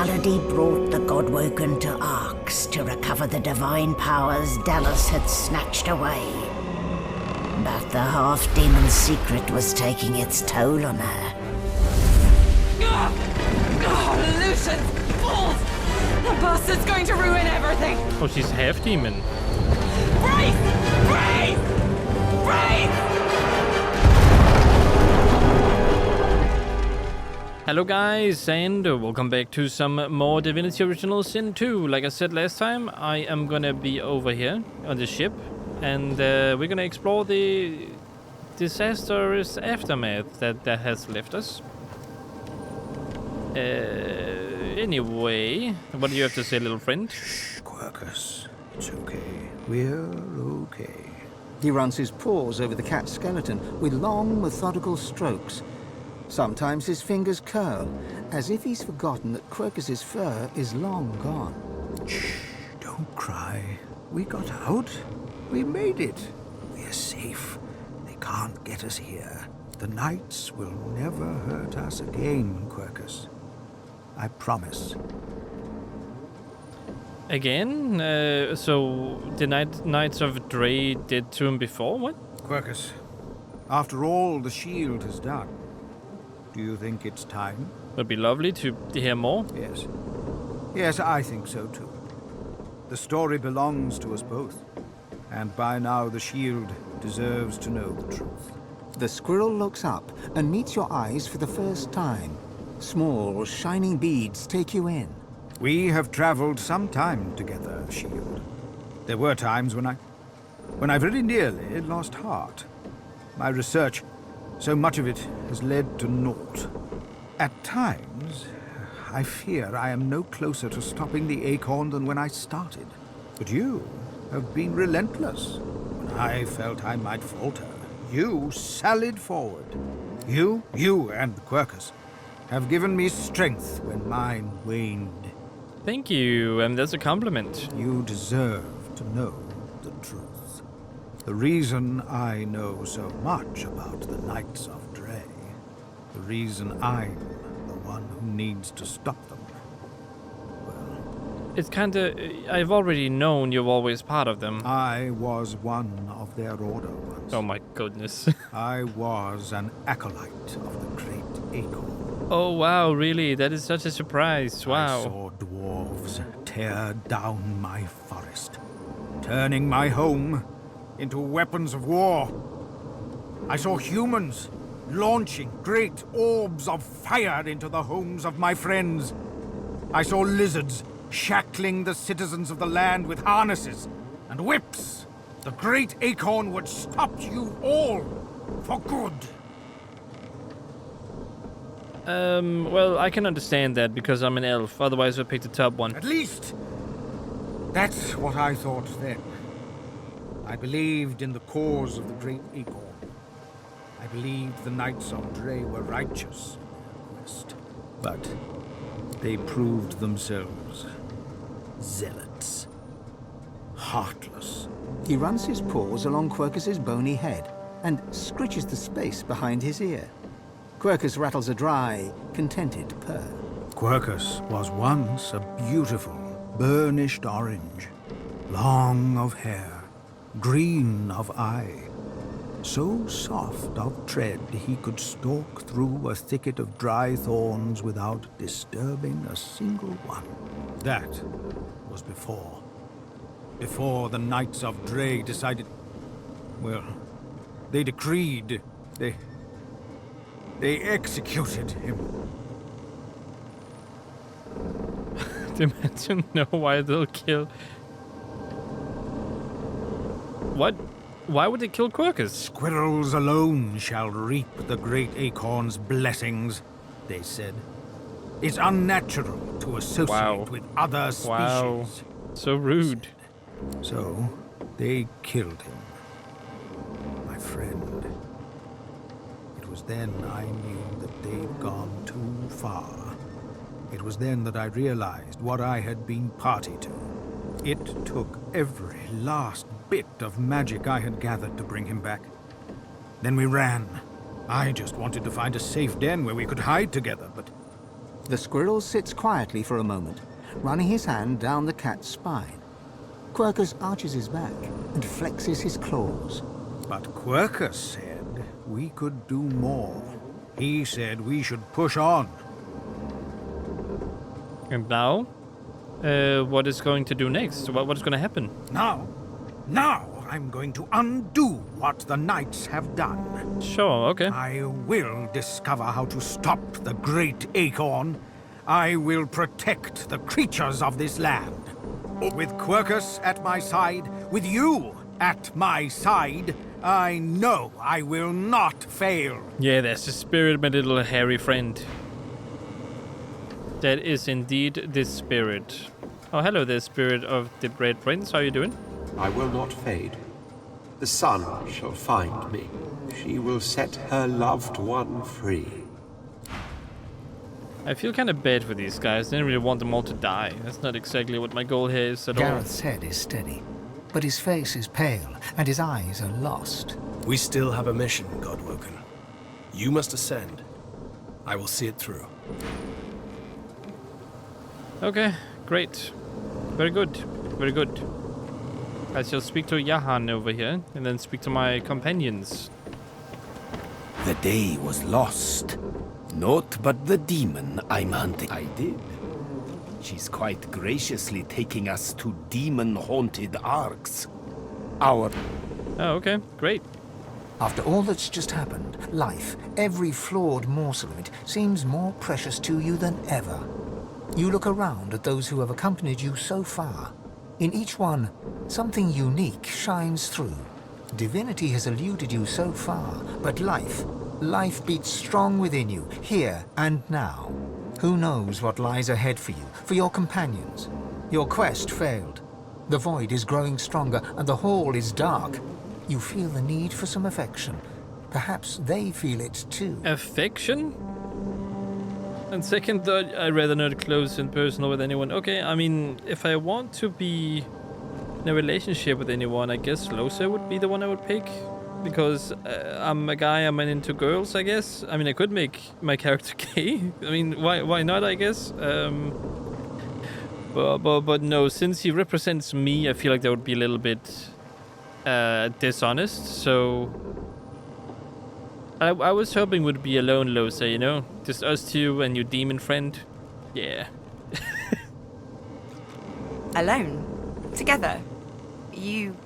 Paladin brought the Godwoken to Arx to recover the divine powers Dallas had snatched away. But the half-demon's secret was taking its toll on her. Lucian! Fools! The bastard's going to ruin everything! Oh, she's half-demon. Brace! Brace! Brace! Hello guys, and welcome back to some more Divinity Original Sin 2. Like I said last time, I am gonna be over here on the ship, and we're gonna explore the disastrous aftermath that has left us. Anyway, what do you have to say, little friend? Shh, Quercus. It's okay. We're okay. He runs his paws over the cat's skeleton with long, methodical strokes. Sometimes his fingers curl, as if he's forgotten that Quercus's fur is long gone. Shh, don't cry. We got out. We made it. We're safe. They can't get us here. The knights will never hurt us again, Quercus. I promise. Again? So the Knights of Dre did to him before? What? Quercus, after all the shield has done, do you think it's time? Would be lovely to hear more. Yes. Yes, I think so too. The story belongs to us both. And by now the shield deserves to know the truth. The squirrel looks up and meets your eyes for the first time. Small, shining beads take you in. We have traveled some time together, Shield. There were times when I very nearly lost heart. My research, so much of it has led to naught. At times, I fear I am no closer to stopping the acorn than when I started. But you have been relentless. When I felt I might falter, you sallied forward. You and Quercus have given me strength when mine waned. Thank you, and that's a compliment. You deserve to know the truth. The reason I know so much about the Knights of Dre, the reason I'm the one who needs to stop them, well, It's kinda... I've already known you're always part of them. I was one of their order once. Oh my goodness. I was an acolyte of the Great Acorn. Oh wow, really? That is such a surprise. I Wow. saw dwarves tear down my forest, turning my home into weapons of war. I saw humans launching great orbs of fire into the homes of my friends. I saw lizards shackling the citizens of the land with harnesses and whips. The Great Acorn would stop you all for good. Well, I can understand that because I'm an elf. Otherwise, I'd pick the top one. At least, that's what I thought then. I believed in the cause of the Great Acorn. I believed the Knights of Dre were righteous in their quest. But they proved themselves zealots. Heartless. He runs his paws along Quercus's bony head and scritches the space behind his ear. Quercus rattles a dry, contented purr. Quercus was once a beautiful, burnished orange, long of hair, green of eye, so soft of tread he could stalk through a thicket of dry thorns without disturbing a single one. That was before the Knights of Dre decided, well, they decreed, they executed him. Demand to know why they'll kill... What? Why would they kill Quercus? Squirrels alone shall reap the Great Acorn's blessings, they said. It's unnatural to associate with other species. Wow. So rude. So, they killed him. My friend. It was then I knew that they'd gone too far. It was then that I realized what I had been party to. It took every last bit of magic I had gathered to bring him back. Then we ran. I just wanted to find a safe den where we could hide together, but The squirrel sits quietly for a moment, running his hand down the cat's spine. Quercus arches his back and flexes his claws. But Quercus said we could do more. He said we should push on. And now, what is going to do next? What is going to happen? Now I'm going to undo what the knights have done. Sure, okay. I will discover how to stop the great acorn. I will protect the creatures of this land. With Quercus at my side, with you at my side, I know I will not fail. Yeah, that's the spirit, my little hairy friend. That is indeed the spirit. Oh, hello there, spirit of the Red Prince. How are you doing? I will not fade. The sun shall find me. She will set her loved one free. I feel kind of bad for these guys. I didn't really want them all to die. That's not exactly what my goal here is at all. Gareth's head is steady, but his face is pale and his eyes are lost. We still have a mission, Godwoken. You must ascend. I will see it through. Okay, great. Very good. Very good. I shall speak to Jahan over here, and then speak to my companions. The day was lost. Naught but the demon I'm hunting. I did. She's quite graciously taking us to demon-haunted arks. Oh, okay, great. After all that's just happened, life, every flawed morsel of it, seems more precious to you than ever. You look around at those who have accompanied you so far. In each one, something unique shines through. Divinity has eluded you so far, but life beats strong within you, here and now. Who knows what lies ahead for you, for your companions? Your quest failed. The void is growing stronger, and the hall is dark. You feel the need for some affection. Perhaps they feel it too. Affection? And second thought, I'd rather not close and personal with anyone. Okay, I mean, if I want to be in a relationship with anyone, I guess Losa would be the one I would pick. Because I'm a guy, I'm into girls, I guess. I mean, I could make my character gay. I mean, why not, I guess? But no, since he represents me, I feel like that would be a little bit dishonest. So I was hoping would be alone, Losa, you know? Just us two and your demon friend. Yeah. Alone? Together? You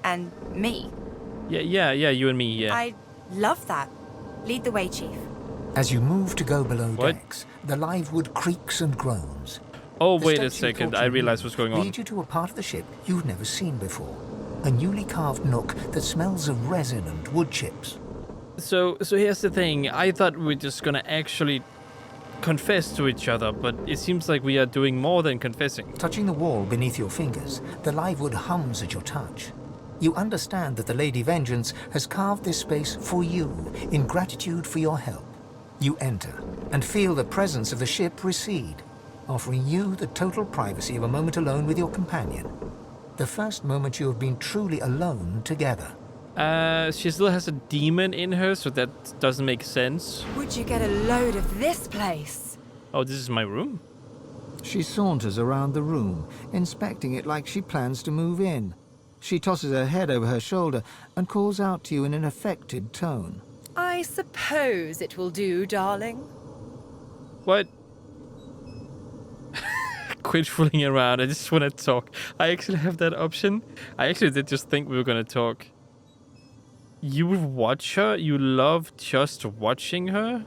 and me? Yeah, you and me, yeah. I love that. Lead the way, Chief. As you move to go below What? decks, the live wood creaks and groans. Oh, The wait a steps you second. thought I you realized knew what's going on. lead you to a part of the ship you've never seen before. A newly carved nook that smells of resin and wood chips. So here's the thing. I thought we were just gonna actually confess to each other, but it seems like we are doing more than confessing. Touching the wall beneath your fingers, the live wood hums at your touch. You understand that the Lady Vengeance has carved this space for you in gratitude for your help. You enter and feel the presence of the ship recede, offering you the total privacy of a moment alone with your companion. The first moment you have been truly alone together. She still has a demon in her, so that doesn't make sense. Would you get a load of this place? Oh, this is my room? She saunters around the room, inspecting it like she plans to move in. She tosses her head over her shoulder and calls out to you in an affected tone. I suppose it will do, darling. What? Quit fooling around. I just want to talk. I actually have that option. I actually did just think we were going to talk. You would watch her? You love just watching her?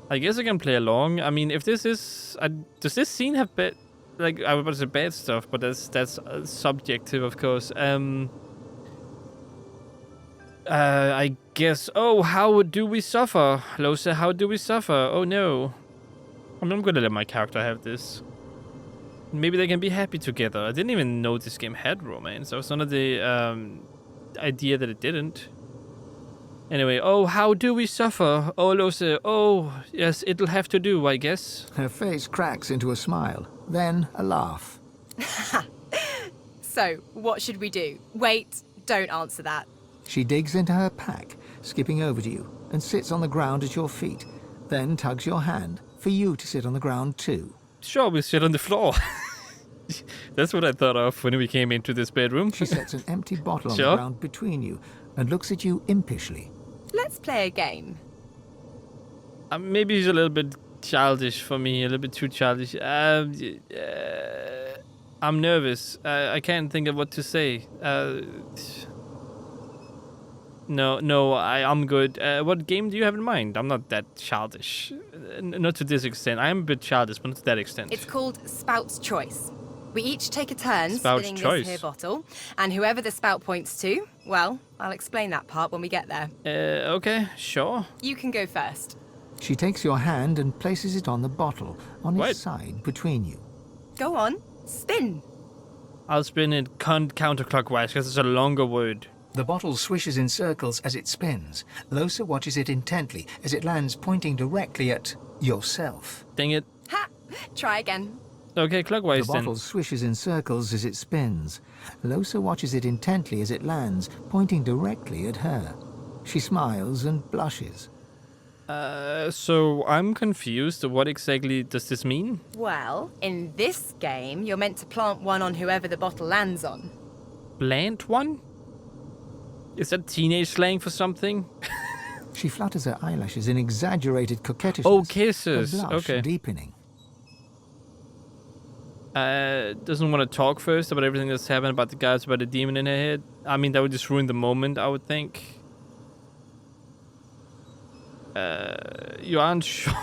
I guess I can play along. I mean, if this is... does this scene have bad... Like, I was about to say bad stuff, but that's subjective, of course. I guess... Oh, how do we suffer? Losa, how do we suffer? Oh, no. I mean, I'm gonna let my character have this. Maybe they can be happy together. I didn't even know this game had romance. I was under the idea that it didn't. Anyway, oh, how do we suffer? Oh, Losa, oh, yes, it'll have to do, I guess. Her face cracks into a smile, then a laugh. So, what should we do? Wait, don't answer that. She digs into her pack, skipping over to you, and sits on the ground at your feet, then tugs your hand for you to sit on the ground too. Sure, we'll sit on the floor. That's what I thought of when we came into this bedroom. She sets an empty bottle on Sure. the ground between you and looks at you impishly. Let's play a game. Maybe he's a little bit childish for me, a little bit too childish. I'm nervous. I can't think of what to say. No, I'm good. What game do you have in mind? I'm not that childish. Not to this extent. I am a bit childish, but not to that extent. It's called Spout's Choice. We each take a turn Spout's spinning Choice. this here bottle, and whoever the spout points to, well, I'll explain that part when we get there. Okay, sure. You can go first. She takes your hand and places it on the bottle, on Wait. its side between you. Go on, spin. I'll spin it counterclockwise because it's a longer word. The bottle swishes in circles as it spins. Losa watches it intently as it lands pointing directly at yourself. Dang it. Ha! Try again. Okay, clockwise The then. bottle swishes in circles as it spins. Losa watches it intently as it lands, pointing directly at her. She smiles and blushes. So I'm confused. What exactly does this mean? Well, in this game, you're meant to plant one on whoever the bottle lands on. Plant one? Is that teenage slang for something? She flutters her eyelashes in exaggerated coquettishness. Oh, kisses. Her blush Okay. deepening. Doesn't want to talk first about everything that's happened, about the guys, about the demon in her head. I mean, that would just ruin the moment, I would think. You aren't sure.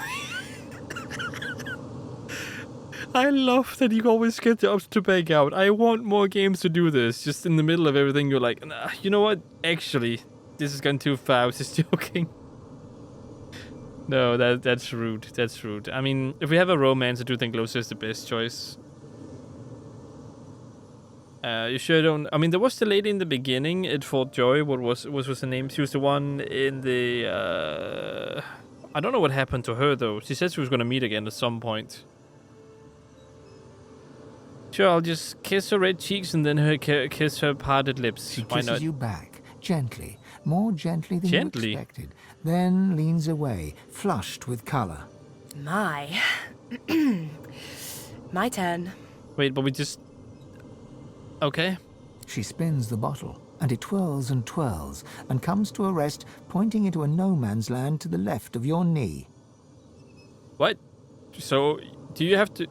I love that you always get the option to back out. I want more games to do this. Just in the middle of everything, you're like, nah, you know what? Actually, this has gone too far. I was just joking. No, that's rude. That's rude. I mean, if we have a romance, I do think Losa is the best choice. You sure don't... I mean, there was the lady in the beginning at Fort Joy. What was her name? She was the one in the... I don't know what happened to her, though. She said she was going to meet again at some point. Sure, I'll just kiss her red cheeks and then kiss her parted lips. She Why kisses not? you back, gently, more gently than Gently? you expected, then leans away, flushed with colour. My. My turn. Wait, but we just... Okay. She spins the bottle, and it twirls and twirls, and comes to a rest, pointing into a no-man's land to the left of your knee. What? So, do you have to...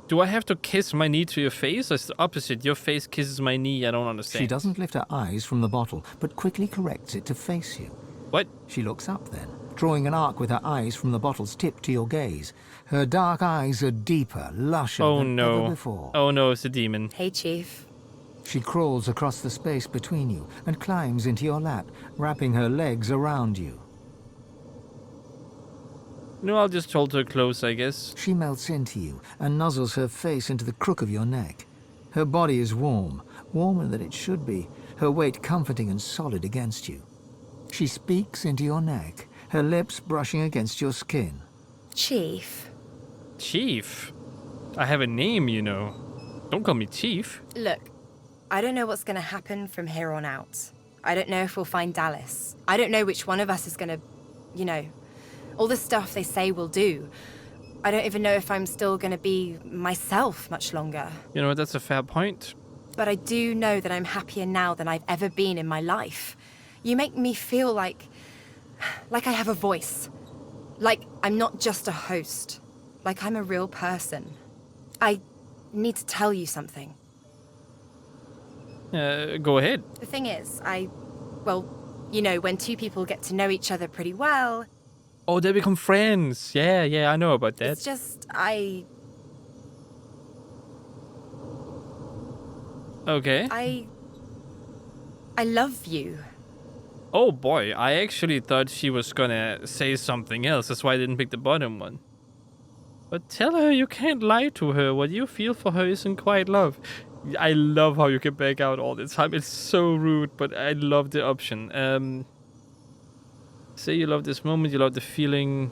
Do I have to kiss my knee to your face? Or it's the opposite. Your face kisses my knee. I don't understand. She doesn't lift her eyes from the bottle, but quickly corrects it to face you. What? She looks up then, drawing an arc with her eyes from the bottle's tip to your gaze. Her dark eyes are deeper, lusher than ever before. Oh no, it's a demon. Hey, Chief. She crawls across the space between you and climbs into your lap, wrapping her legs around you. No, I'll just hold her close, I guess. She melts into you and nuzzles her face into the crook of your neck. Her body is warm, warmer than it should be, her weight comforting and solid against you. She speaks into your neck, her lips brushing against your skin. Chief. Chief? I have a name, you know. Don't call me Chief. Look, I don't know what's going to happen from here on out. I don't know if we'll find Dallas. I don't know which one of us is going to, you know, all the stuff they say we'll do. I don't even know if I'm still going to be myself much longer. You know, that's a fair point. But I do know that I'm happier now than I've ever been in my life. You make me feel like I have a voice. Like I'm not just a host. Like I'm a real person. I need to tell you something. Go ahead. The thing is, well, you know, when two people get to know each other pretty well... Oh, they become friends. Yeah, I know about that. It's just, I Okay. I love you. Oh boy, I actually thought she was gonna say something else. That's why I didn't pick the bottom one. But tell her you can't lie to her. What you feel for her isn't quite love. I love how you can back out all the time. It's so rude, but I love the option. Say you love this moment, you love the feeling.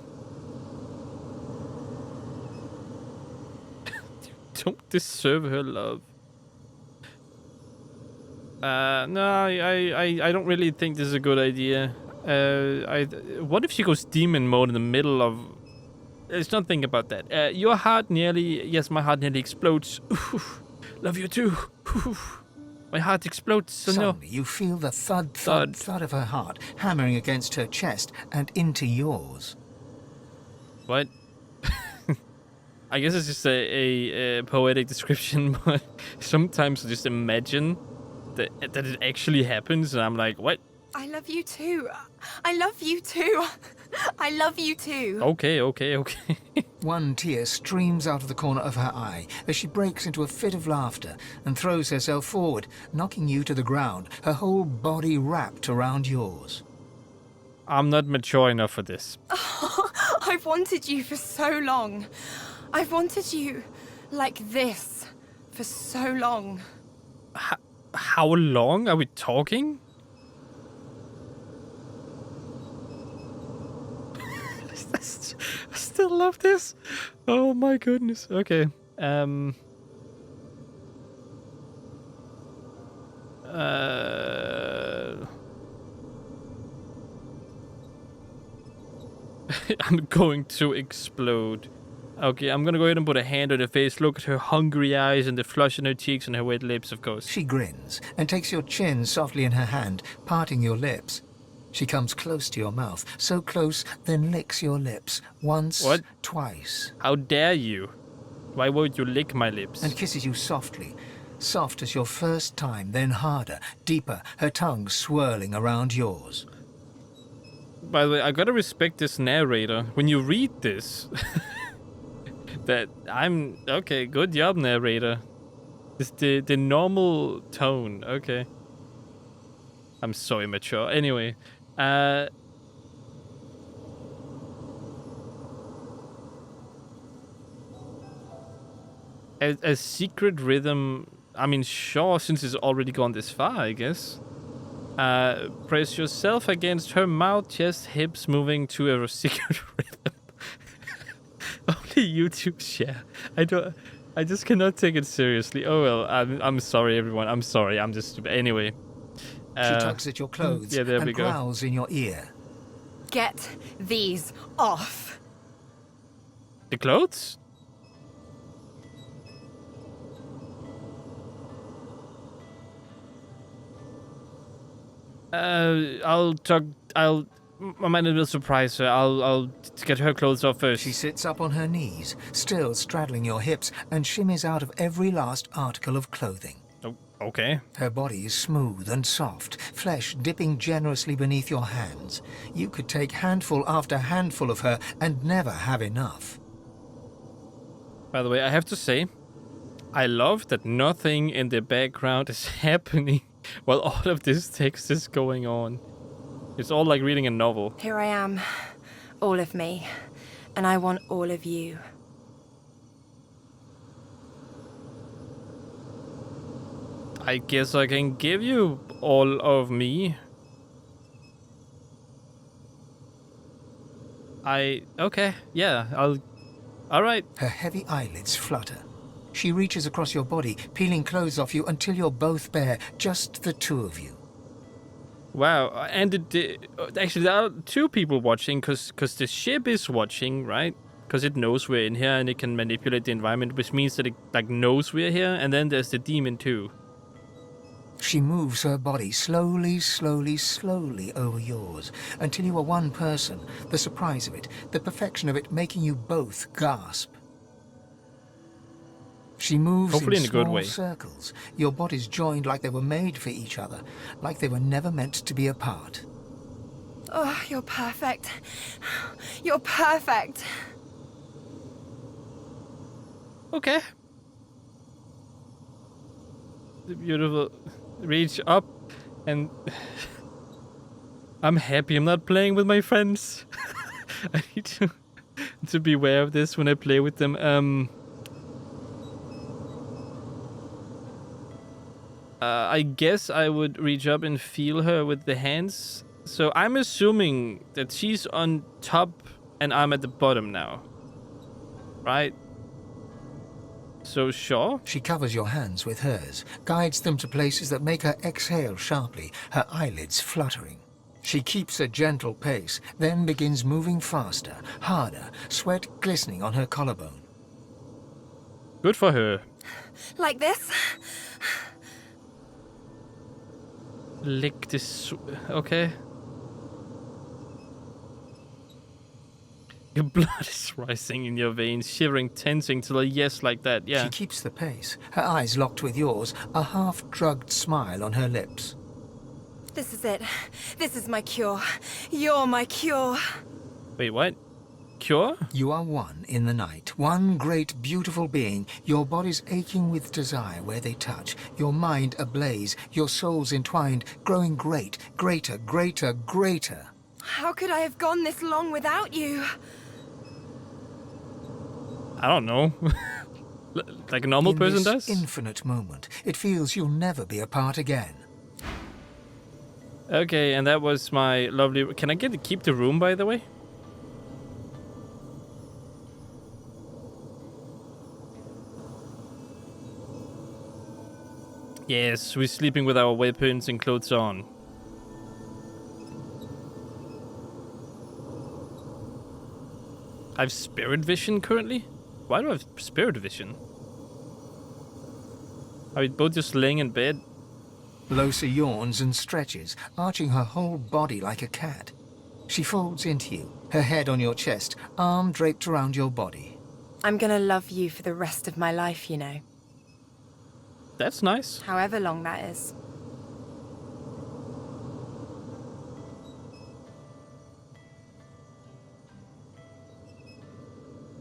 You don't deserve her love. No, I don't really think this is a good idea. What if she goes demon mode in the middle of... Let's not think about that. Your heart nearly... Yes, my heart nearly explodes. Love you too. My heart explodes, so no. Suddenly, you feel the thud, thud, thud of her heart hammering against her chest and into yours. What? I guess it's just a poetic description, but sometimes I just imagine that it actually happens, and I'm like, what? I love you too. I love you too. I love you too. Okay. One tear streams out of the corner of her eye as she breaks into a fit of laughter and throws herself forward, knocking you to the ground, her whole body wrapped around yours. I'm not mature enough for this. I've wanted you for so long. I've wanted you like this for so long. How long are we talking? I still love this. Oh my goodness. Okay. I'm going to explode. Okay, I'm gonna go ahead and put a hand on her face, look at her hungry eyes and the flush in her cheeks and her wet lips, of course. She grins and takes your chin softly in her hand, parting your lips. She comes close to your mouth, so close, then licks your lips. Once, What? twice. How dare you? Why won't you lick my lips? And kisses you softly. Soft as your first time, then harder, deeper, her tongue swirling around yours. By the way, I gotta respect this narrator. When you read this, that I'm... Okay, good job, narrator. It's the normal tone, okay. I'm so immature. Anyway, a secret rhythm... I mean, sure, since it's already gone this far, I guess. Press yourself against her mouth, chest, hips, moving to a secret rhythm. Only YouTube share. I just cannot take it seriously. Oh well, I'm sorry everyone. I'm sorry. I'm just stupid. Anyway. She tugs at your clothes and growls in your ear. Get these off. The clothes? I might a little surprise her. I'll get her clothes off first. She sits up on her knees, still straddling your hips, and shimmies out of every last article of clothing. Oh, okay. Her body is smooth and soft, flesh dipping generously beneath your hands. You could take handful after handful of her and never have enough. By the way, I have to say, I love that nothing in the background is happening while all of this text is going on. It's all like reading a novel. Here I am, all of me, and I want all of you. I guess I can give you all of me. Okay, yeah, alright. Her heavy eyelids flutter. She reaches across your body, peeling clothes off you until you're both bare, just the two of you. Wow, and actually there are two people watching, because the ship is watching, right? Because it knows we're in here and it can manipulate the environment, which means that it knows we're here, and then there's the demon too. She moves her body slowly, slowly, slowly over yours, until you are one person, the surprise of it, the perfection of it making you both gasp. She moves Hopefully in a good small way. circles, your bodies joined like they were made for each other, like they were never meant to be apart. Oh, you're perfect. You're perfect. Okay. The beautiful... Reach up and... I'm happy I'm not playing with my friends. I need to be aware of this when I play with them. I guess I would reach up and feel her with the hands. So I'm assuming that she's on top and I'm at the bottom now. Right? so sure. She covers your hands with hers, guides them to places that make her exhale sharply, her eyelids fluttering. She keeps a gentle pace, then begins moving faster, harder, sweat glistening on her collarbone. Good for her. Like this? Lick this. Okay. Your blood is rising in your veins, shivering, tensing till a yes like that, yeah. She keeps the pace, her eyes locked with yours, a half-drugged smile on her lips. This is it. This is my cure. You're my cure. Wait, what? Cure? You are one in the night, one great beautiful being, your bodies aching with desire where they touch, your mind ablaze, your souls entwined, growing great, greater, greater, greater. How could I have gone this long without you? I don't know. Like a normal person does? In this infinite moment, it feels you'll never be apart again. Okay, and that was my lovely... Can I get to keep the room, by the way? Yes, we're sleeping with our weapons and clothes on. I have spirit vision currently? Why do I have spirit vision? Are we both just laying in bed? Losa yawns and stretches, arching her whole body like a cat. She folds into you, her head on your chest, arm draped around your body. I'm gonna love you for the rest of my life, you know. That's nice. However long that is.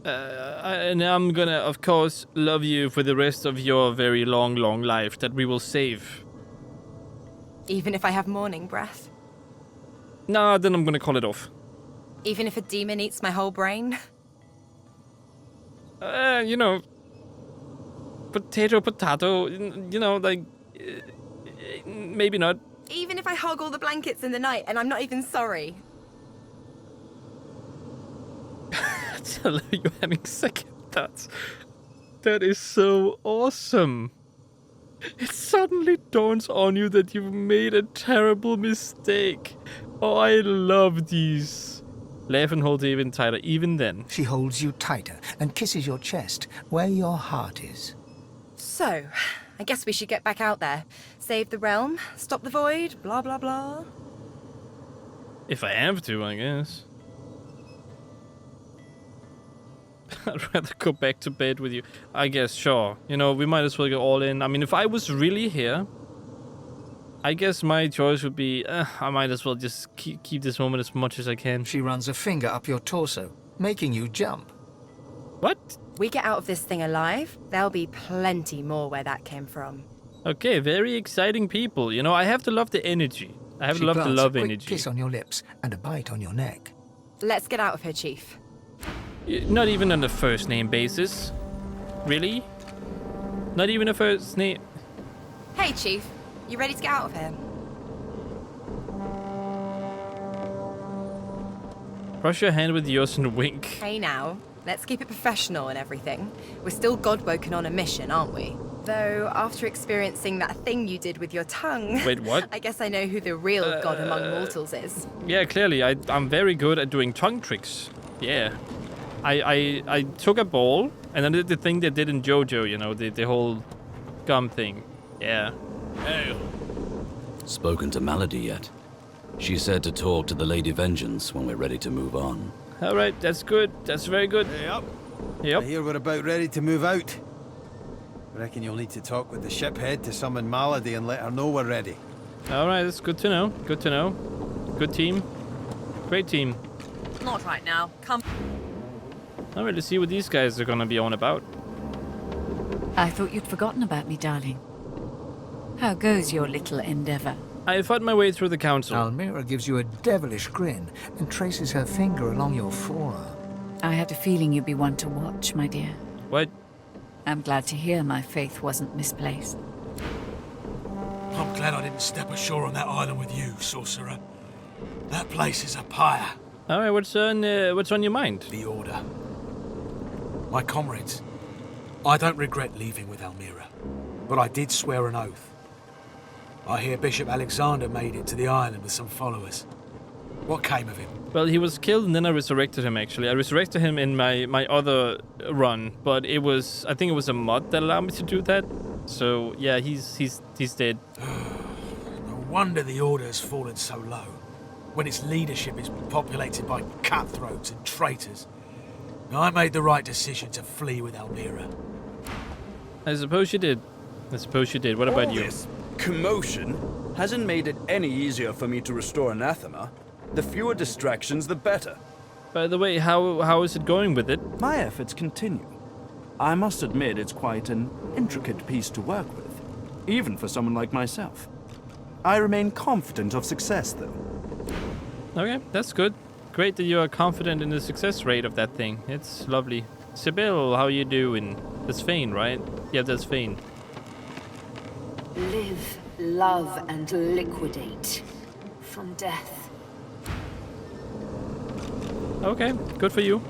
And I'm gonna, of course, love you for the rest of your very long, long life that we will save. Even if I have morning breath. Nah, then I'm gonna call it off. Even if a demon eats my whole brain. You know, potato, you know, like, maybe not. Even if I hog all the blankets in the night and I'm not even sorry. Tell her you're having second thoughts. That is so awesome. It suddenly dawns on you that you've made a terrible mistake. Oh, I love these. Laugh and hold even tighter, even then. She holds you tighter and kisses your chest, where your heart is. So, I guess we should get back out there. Save the realm, stop the void, blah blah blah. If I have to, I guess. I'd rather go back to bed with you. I guess, sure. You know, we might as well go all in. I mean, if I was really here, I guess my choice would be, I might as well just keep this moment as much as I can. She runs a finger up your torso, making you jump. What? We get out of this thing alive, there'll be plenty more where that came from. Okay, very exciting people. You know, I have to love the energy. I have to love the plants love a quick energy. kiss on your lips and a bite on your neck. Let's get out of here, Chief. Not even on a first name basis. Really? Not even a first name. Hey, Chief. You ready to get out of here? Brush your hand with yours and wink. Hey now, let's keep it professional and everything. We're still God-woken on a mission, aren't we? Though, after experiencing that thing you did with your tongue... Wait, what? I guess I know who the real god among mortals is. Yeah, clearly. I'm very good at doing tongue tricks. Yeah. I took a ball, and I did the thing they did in JoJo, you know, the whole gum thing. Yeah. Hey. Spoken to Malady yet? She said to talk to the Lady Vengeance when we're ready to move on. Alright, that's good. That's very good. Hey up. Yep. I hear we're about ready to move out. Reckon you'll need to talk with the ship head to summon Malady and let her know we're ready. Alright, that's good to know. Good to know. Good team. Great team. Not right now. Come. I'm ready to see what these guys are gonna be on about. I thought you'd forgotten about me, darling. How goes your little endeavor? I fought my way through the council. Almira gives you a devilish grin and traces her finger along your forearm. I had a feeling you'd be one to watch, my dear. What? I'm glad to hear my faith wasn't misplaced. I'm glad I didn't step ashore on that island with you, sorcerer. That place is a pyre. Alright, what's on your mind? The Order. My comrades. I don't regret leaving with Almira, but I did swear an oath. I hear Bishop Alexander made it to the island with some followers. What came of him? Well, he was killed and then I resurrected him, actually. I resurrected him in my other run, but I think it was a mod that allowed me to do that. So, yeah, he's dead. No wonder the Order has fallen so low, when its leadership is populated by cutthroats and traitors. I made the right decision to flee with Almira. I suppose you did. What about you? This commotion hasn't made it any easier for me to restore anathema. The fewer distractions, the better. By the way, how is it going with it? My efforts continue. I must admit it's quite an intricate piece to work with, even for someone like myself. I remain confident of success, though. Okay, that's good. Great that you are confident in the success rate of that thing. It's lovely. Sibyl, how you doing? That's Fane, right? Yeah, that's Fane. Live, love, and liquidate. From death. Okay, good for you.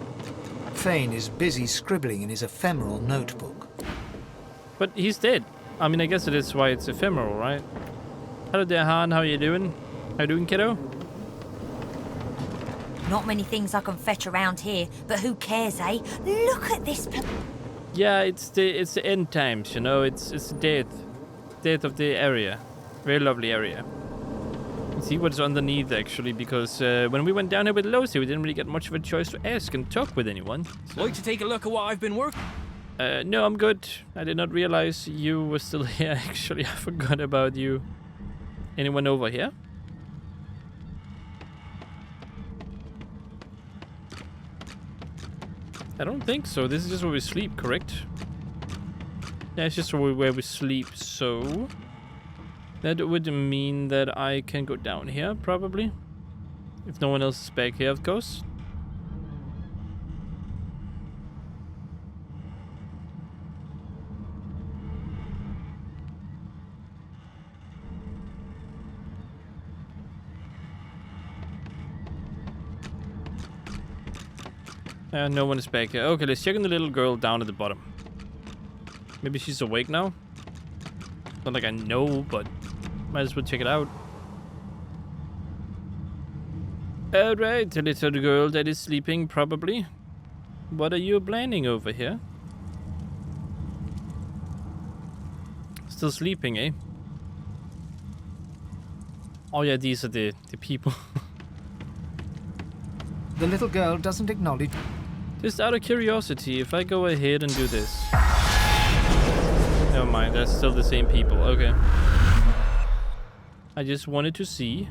Fane is busy scribbling in his ephemeral notebook. But he's dead. I mean, I guess it is why it's ephemeral, right? Hello there, Han. How you doing? How you doing, kiddo? Not many things I can fetch around here, but who cares, eh? Look at this Yeah, it's the end times, you know. It's the death of the area. Very lovely area. See what's underneath, actually, because when we went down here with Losi, we didn't really get much of a choice to ask and talk with anyone. So. Like to take a look at what I've been working? No, I'm good. I did not realize you were still here, actually. I forgot about you. Anyone over here? I don't think so. This is just where we sleep, correct? Yeah, it's just where we sleep, so... That would mean that I can go down here, probably. If no one else is back here, of course. No one is back here. Okay, let's check on the little girl down at the bottom. Maybe she's awake now? Not like I know, but might as well check it out. Alright, the little girl that is sleeping, probably. What are you planning over here? Still sleeping, eh? Oh yeah, these are the people. The little girl doesn't acknowledge... Just out of curiosity, if I go ahead and do this... Never mind, that's still the same people. Okay. I just wanted to see.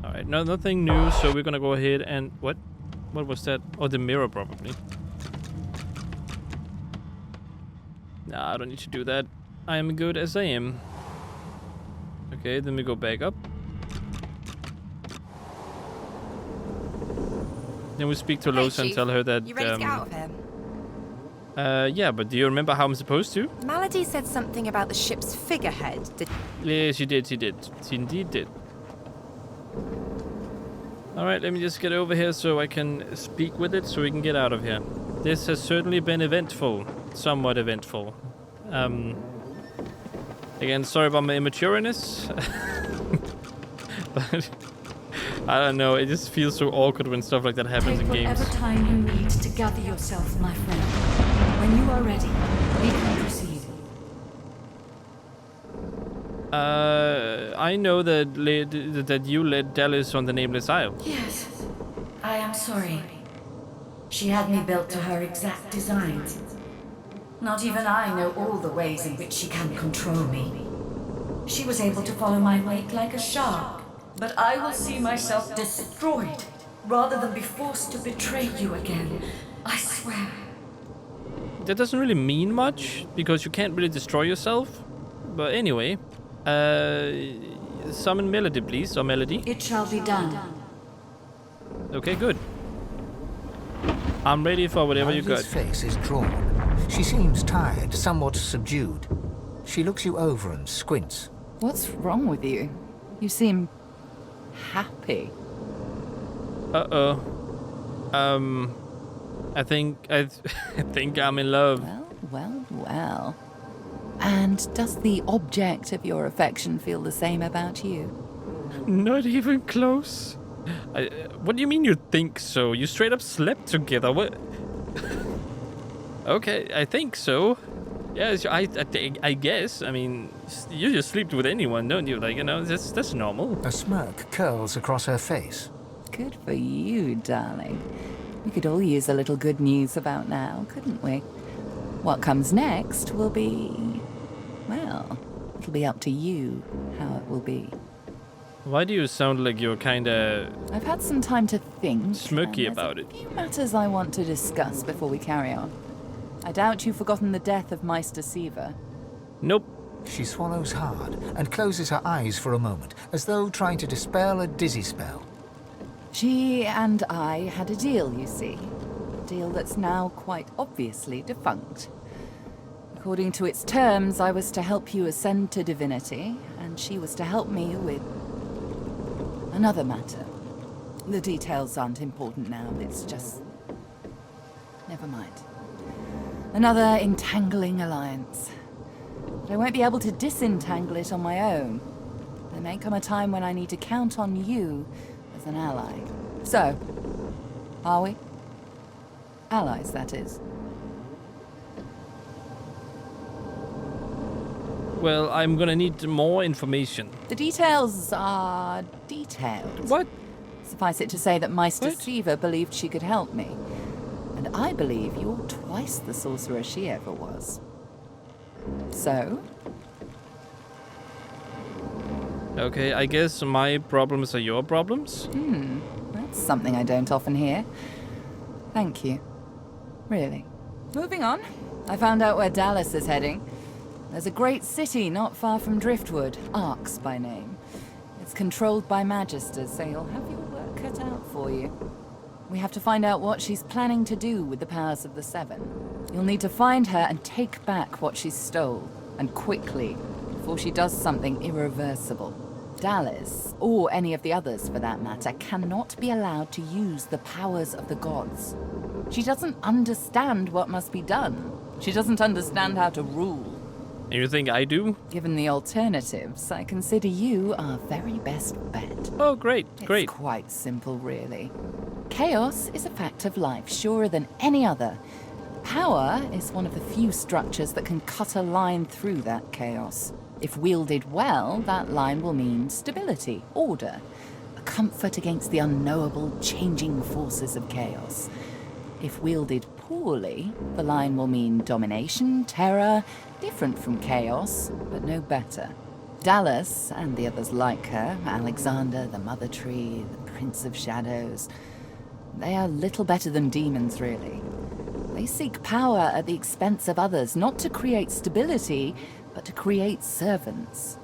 Alright, nothing new, so we're gonna go ahead and... What? What was that? Oh, the mirror, probably. Nah, I don't need to do that. I am good as I am. Okay, then we go back up. Then we speak to Losa and tell her that... You ready to get out of here? Yeah, but do you remember how I'm supposed to? Malady said something about the ship's figurehead. Yeah, she did. She indeed did. Alright, let me just get over here so I can speak with it so we can get out of here. This has certainly been eventful. Somewhat eventful. Again, sorry about my immatureness. But... I don't know, it just feels so awkward when stuff like that happens in games. Take whatever time you need to gather yourself, my friend. When you are ready, we can proceed. I know that you led Dallas on the Nameless Isle. Yes, I am sorry. She had me built to her exact designs. Not even I know all the ways in which she can control me. She was able to follow my wake like a shark. But I will see myself destroyed rather than be forced to betray you again. I swear. That doesn't really mean much, because you can't really destroy yourself. But anyway, summon Melody, please, or Melody. It shall be done. Okay, good. I'm ready for whatever you got. His face is drawn. She seems tired, somewhat subdued. She looks you over and squints. What's wrong with you? You seem... happy. I think I think I'm in love. Well. And does the object of your affection feel the same about you? Not even close. What do you mean you think so? You straight up slept together. What? Okay, I think so. Yes, I guess. I mean, you just sleep with anyone, don't you? Like, you know, that's normal. A smirk curls across her face. Good for you, darling. We could all use a little good news about now, couldn't we? What comes next will be... well, it'll be up to you how it will be. Why do you sound like you're kinda... I've had some time to think. Smirky about it. There's a few matters I want to discuss before we carry on. I doubt you've forgotten the death of Meister Siva. Nope. She swallows hard and closes her eyes for a moment, as though trying to dispel a dizzy spell. She and I had a deal, you see. A deal that's now quite obviously defunct. According to its terms, I was to help you ascend to divinity, and she was to help me with another matter. The details aren't important now, it's just... never mind. Another entangling alliance. But I won't be able to disentangle it on my own. There may come a time when I need to count on you as an ally. So, are we? Allies, that is. Well, I'm gonna need more information. The details are detailed. What? Suffice it to say that Meister Siva believed she could help me. And I believe you're twice the sorcerer she ever was. So? Okay, I guess my problems are your problems? That's something I don't often hear. Thank you. Really. Moving on. I found out where Dallas is heading. There's a great city not far from Driftwood, Arx by name. It's controlled by Magisters, so you'll have your work cut out for you. We have to find out what she's planning to do with the powers of the Seven. You'll need to find her and take back what she stole, and quickly, before she does something irreversible. Dallas, or any of the others for that matter, cannot be allowed to use the powers of the gods. She doesn't understand what must be done. She doesn't understand how to rule. And you think I do? Given the alternatives, I consider you our very best bet. Oh, great. It's quite simple, really. Chaos is a fact of life, surer than any other. Power is one of the few structures that can cut a line through that chaos. If wielded well, that line will mean stability, order, a comfort against the unknowable, changing forces of chaos. If wielded poorly, the line will mean domination, terror, different from chaos, but no better. Dallas, and the others like her, Alexander, the Mother Tree, the Prince of Shadows, they are little better than demons, really. They seek power at the expense of others, not to create stability, but to create servants.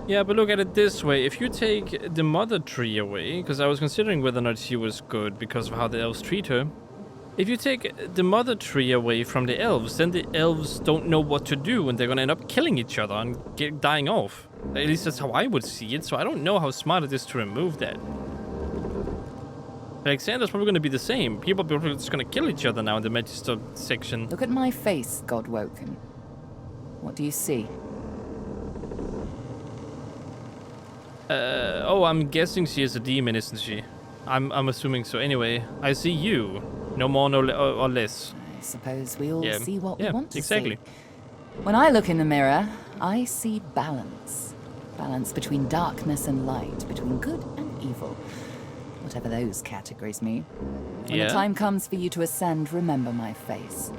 Yeah, but look at it this way. If you take the Mother Tree away, because I was considering whether or not she was good because of how the elves treat her. If you take the Mother Tree away from the elves, then the elves don't know what to do and they're gonna end up killing each other and dying off. At least that's how I would see it, so I don't know how smart it is to remove that. Alexander's probably gonna be the same. People are just gonna kill each other now in the Magister section. Look at my face, Godwoken. What do you see? Oh, I'm guessing she is a demon, isn't she? I'm assuming so. Anyway, I see you. No more, no or less. I suppose we all see what we want to exactly. see. When I look in the mirror, I see balance. Balance between darkness and light, between good and evil. Whatever those categories mean. When the time comes for you to ascend, remember my face.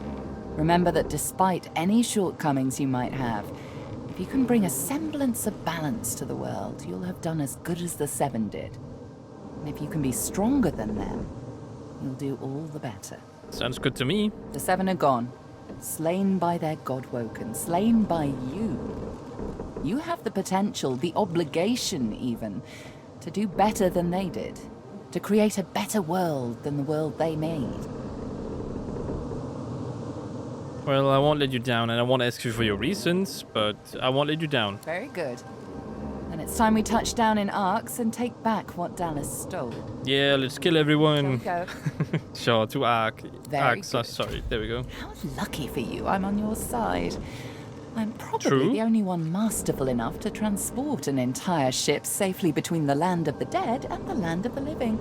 Remember that despite any shortcomings you might have, if you can bring a semblance of balance to the world, you'll have done as good as the Seven did. And if you can be stronger than them, you'll do all the better. Sounds good to me. The Seven are gone, slain by their Godwoken, slain by you. You have the potential, the obligation even, to do better than they did. To create a better world than the world they made. Well, I won't let you down, and I won't ask you for your reasons, but I won't let you down. Very good. Then it's it's time we touch down in Arx and take back what Dallas stole. Yeah, let's kill everyone. Shall we go? Sure, to Ark. Very Sorry, there we go. How lucky for you, I'm on your side. I'm probably True. the only one masterful enough to transport an entire ship safely between the land of the dead and the land of the living.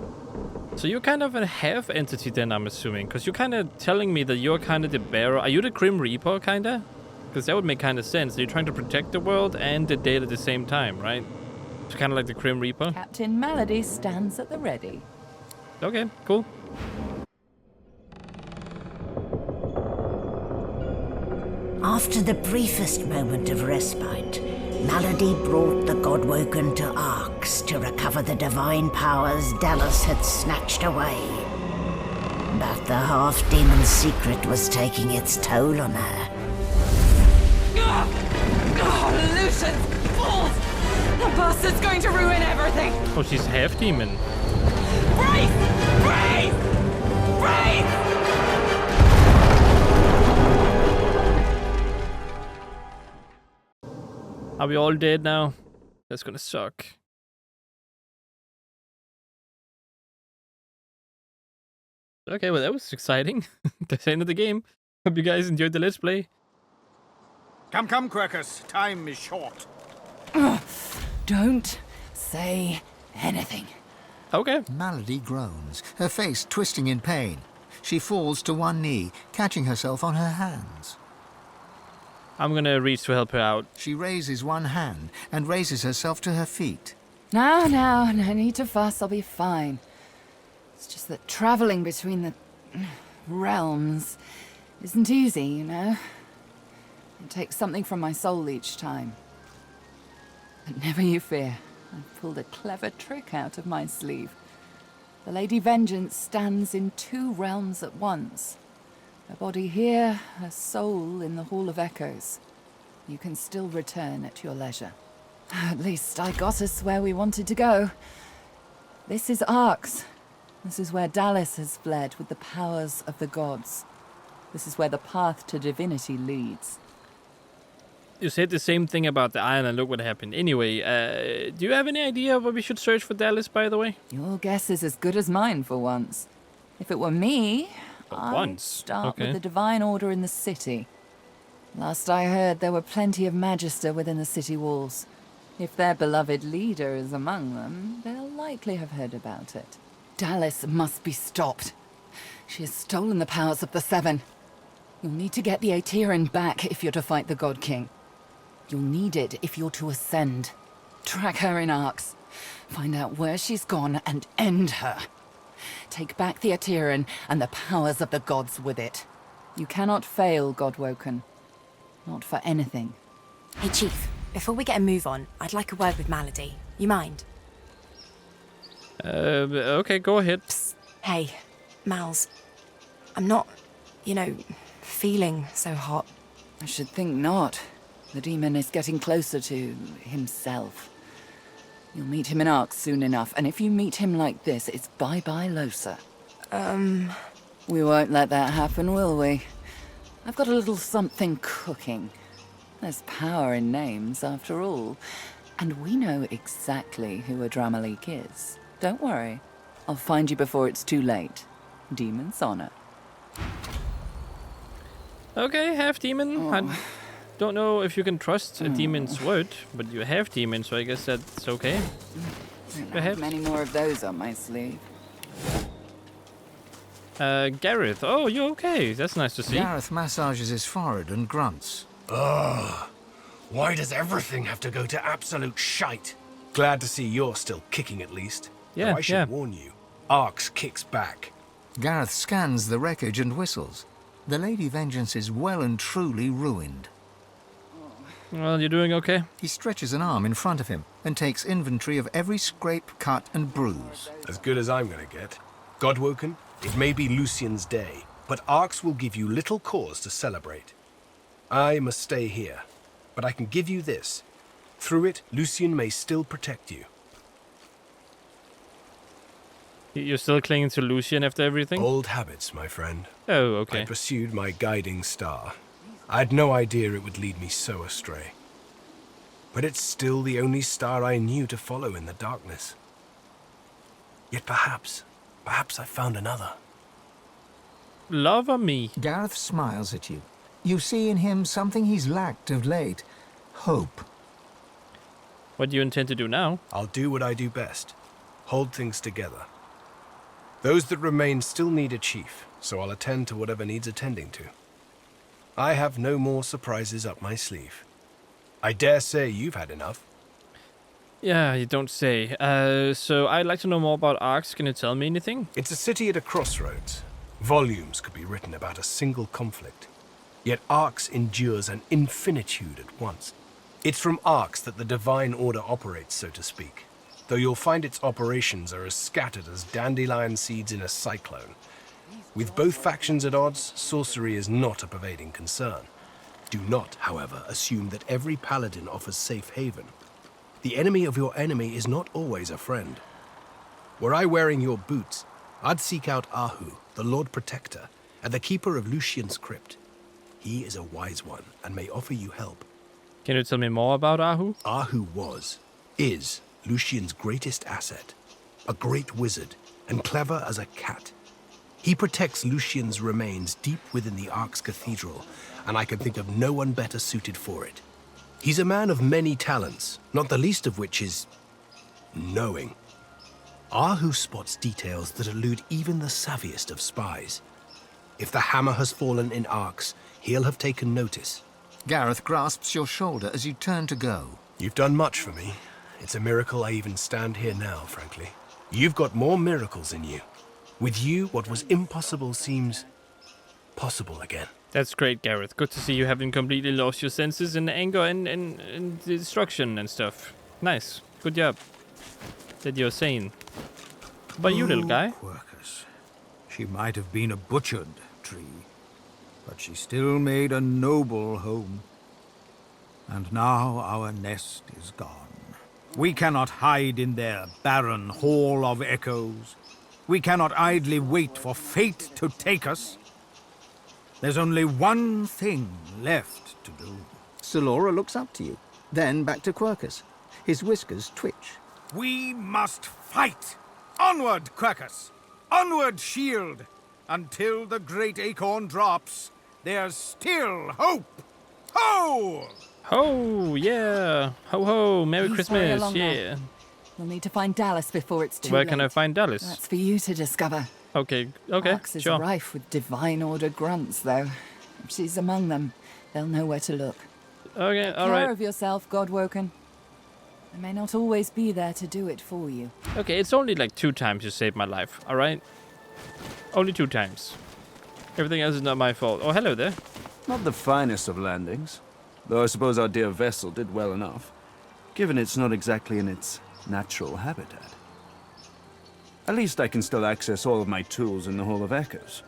So you're kind of a half entity then, I'm assuming, because you're kind of telling me that you're kind of the bearer. Are you the Grim Reaper, kind of? Because that would make kind of sense. You're trying to protect the world and the dead at the same time, right? So kind of like the Grim Reaper. Captain Malady stands at the ready. Okay, cool. After the briefest moment of respite, Malady brought the Godwoken to Arx to recover the divine powers Dallas had snatched away. But the half-demon secret was taking its toll on her. Lucian! Fools! The bastard's going to ruin everything! Oh, she's half-demon. Brace! Brace! Brace! Are we all dead now? That's gonna suck. Okay, well that was exciting. That's the end of the game. Hope you guys enjoyed the Let's Play. Come, Quercus. Time is short. Don't say anything. Okay. Malady groans, her face twisting in pain. She falls to one knee, catching herself on her hands. I'm gonna reach to help her out. She raises one hand and raises herself to her feet. Now, no need to fuss, I'll be fine. It's just that traveling between the realms isn't easy, you know? It takes something from my soul each time. But never you fear, I've pulled a clever trick out of my sleeve. The Lady Vengeance stands in two realms at once. Her body here, her soul in the Hall of Echoes. You can still return at your leisure. At least I got us where we wanted to go. This is Arx. This is where Dallas has fled with the powers of the gods. This is where the path to divinity leads. You said the same thing about the iron and look what happened. Anyway, do you have any idea where we should search for Dallas, by the way? Your guess is as good as mine for once. If it were me, I'd start with the Divine Order in the city. Last I heard, there were plenty of Magister within the city walls. If their beloved leader is among them, they'll likely have heard about it. Dallas must be stopped. She has stolen the powers of the Seven. You'll need to get the Aetherin back if you're to fight the God King. You'll need it if you're to ascend. Track her in Arx. Find out where she's gone and end her. Take back the Aetherin and the powers of the gods with it. You cannot fail, Godwoken. Not for anything. Hey, Chief. Before we get a move on, I'd like a word with Malady. You mind? Okay, go ahead. Psst. Hey, Mals. I'm not, feeling so hot. I should think not. The demon is getting closer to himself. You'll meet him in Arx soon enough, and if you meet him like this, it's bye-bye Losa. We won't let that happen, will we? I've got a little something cooking. There's power in names, after all. And we know exactly who Adramalik is. Don't worry. I'll find you before it's too late. Demon's honor. Okay, half-demon. I don't know if you can trust a demon's word, but you're half-demon, so I guess that's okay. I have many more of those on my sleeve. Gareth. Oh, you're okay. That's nice to see. Gareth massages his forehead and grunts. Ugh. Why does everything have to go to absolute shite? Glad to see you're still kicking at least. Yeah, Though I should warn you, Arx kicks back. Gareth scans the wreckage and whistles. The Lady Vengeance is well and truly ruined. Well, you're doing okay? He stretches an arm in front of him and takes inventory of every scrape, cut, and bruise. As good as I'm gonna get. Godwoken, it may be Lucian's day, but Arx will give you little cause to celebrate. I must stay here, but I can give you this. Through it, Lucian may still protect you. You're still clinging to Lucian after everything? Old habits, my friend. Oh, okay. I pursued my guiding star. I had no idea it would lead me so astray. but it's still the only star I knew to follow in the darkness. Yet perhaps I found another. Love or me? Gareth smiles at you. You see in him something he's lacked of late. Hope. What do you intend to do now? I'll do what I do best. Hold things together. Those that remain still need a chief, so I'll attend to whatever needs attending to. I have no more surprises up my sleeve. I dare say you've had enough. Yeah, you don't say. So I'd like to know more about Arx. Can you tell me anything? It's a city at a crossroads. Volumes could be written about a single conflict. Yet Arx endures an infinitude at once. It's from Arx that the Divine Order operates, so to speak, though you'll find its operations are as scattered as dandelion seeds in a cyclone. With both factions at odds, sorcery is not a pervading concern. Do not, however, assume that every paladin offers safe haven. The enemy of your enemy is not always a friend. Were I wearing your boots, I'd seek out Ahu, the Lord Protector, and the Keeper of Lucian's Crypt. He is a wise one, and may offer you help. Can you tell me more about Ahu? Ahu is Lucian's greatest asset. A great wizard, and clever as a cat. He protects Lucian's remains deep within the Arx Cathedral, and I can think of no one better suited for it. He's a man of many talents, not the least of which is knowing. Ahu spots details that elude even the savviest of spies. If the hammer has fallen in Arx, he'll have taken notice. Gareth grasps your shoulder as you turn to go. You've done much for me. It's a miracle I even stand here now, frankly. You've got more miracles in you. With you, what was impossible seems possible again. That's great, Gareth. Good to see you haven't completely lost your senses in anger and destruction and stuff. Nice. Good job. That you're sane. But you, little guy? Quercus. She might have been a butchered tree, but she still made a noble home. And now our nest is gone. We cannot hide in their barren hall of echoes. We cannot idly wait for fate to take us. There's only one thing left to do. Solora looks up to you, then back to Quercus. His whiskers twitch. We must fight! Onward, Quercus! Onward, shield! Until the great acorn drops, there's still hope! Ho! Ho, yeah! Ho ho! Merry Christmas, yeah! We'll need to find Dallas before it's too Where late. can I find Dallas? That's for you to discover. Okay, Arx is sure. rife with Divine Order grunts, though. If she's among them, they'll know where to look. Okay, Take alright. care of yourself, Godwoken. I may not always be there to do it for you. Okay, it's only like 2 times you saved my life, alright? Only 2 times. Everything else is not my fault. Oh, hello there. Not the finest of landings, though I suppose our dear vessel did well enough, given it's not exactly in its natural habitat. At least I can still access all of my tools in the Hall of Echoes.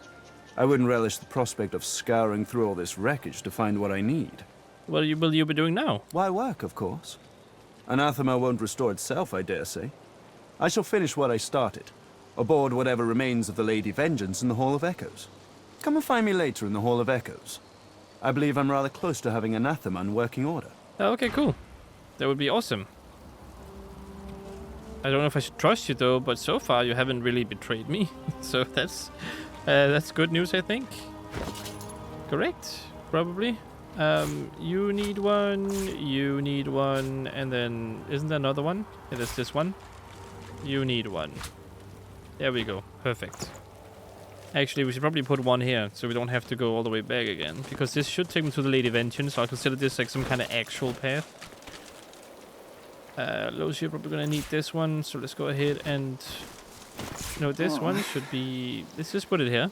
I wouldn't relish the prospect of scouring through all this wreckage to find what I need. What will you be doing now? Why, work, of course. Anathema won't restore itself, I dare say. I shall finish what I started, aboard whatever remains of the Lady Vengeance in the Hall of Echoes. Come and find me later in the Hall of Echoes. I believe I'm rather close to having Anathema in working order. Okay, cool. That would be awesome. I don't know if I should trust you though, but so far you haven't really betrayed me. So that's good news, I think. Correct? Probably. You need one, and then isn't there another one? Yeah, there's this one. You need one. There we go. Perfect. Actually, we should probably put one here, so we don't have to go all the way back again, because this should take me to the Lady Vengeance, so I consider this like some kind of actual path. Lucy, you're probably gonna need this one, so let's go ahead and... No, this one should be... Let's just put it here.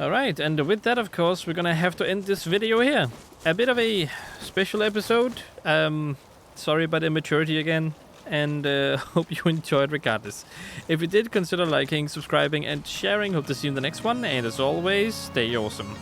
Alright, and with that, of course, we're gonna have to end this video here. A bit of a special episode. Sorry about immaturity again, and hope you enjoyed regardless. If you did, consider liking, subscribing, and sharing. Hope to see you in the next one, and as always, stay awesome.